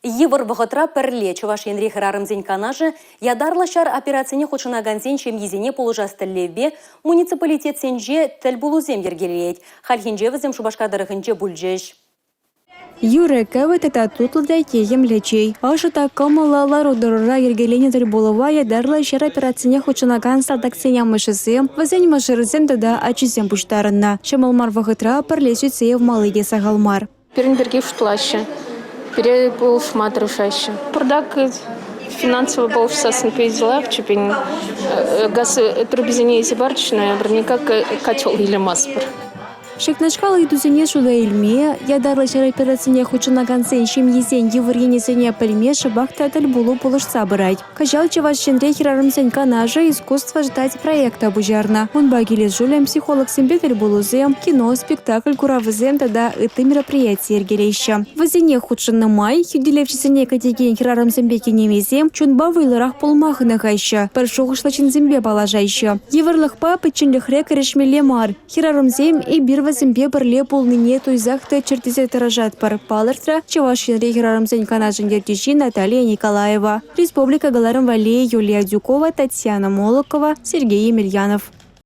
Евр вғытра пірле Чуваш енрей хырарымзен канажы, ядарлы шар операцияне хочынаганзен чем езене полужастыллеве муниципалитет сенже тіл болузем ергелейд. Хальхинже візем Шубашкадарыхынже бүлжеш. Юрека это тутлда теем лечей. Ашыта камалалар удырыра ергелене болова ядарлы шар операцияне хочынаган салдаксене мышысы, вазен машырызен да ачызен пуштарына. Шамалмар вғытра пірле сүтсеев малыге сағалмар. Перенберги в плаще. Перебыл шматрушаще. Продак финансово был всасын пейзела в чепень. Газ трубезине и барчная, верника котел или маспор. Шекнашкалы идузене шуда илме, ядарлы шар операцияне хочынаган сен шем езен евренесене пельме шабахта тіл болу полыш сабырайд. Кажал Чуваш шенре хирарымсен канажа искусство ждать проекта бужарна. Он багилес жулем психолог симбетель болузем, кино, спектакль куравызем да это мероприятие ергелеща. Вазене худшынны май, хюделевчесене категен хирарымсен беки немезем, чунба вылырах полмахына хайща, паршуғышлачын зембе балажайща. Еврлых папы чынлых рекарешмеле мар, хирарымсем и бир Зембе бірле полныне туйзақты чертезе таражат пар палыртра Чуваш енре хирарымсен канажын ертеші Наталья Николаева. Республика Галарым Валея, Юлия Дюкова, Татьяна Молокова, Сергей Емельянов.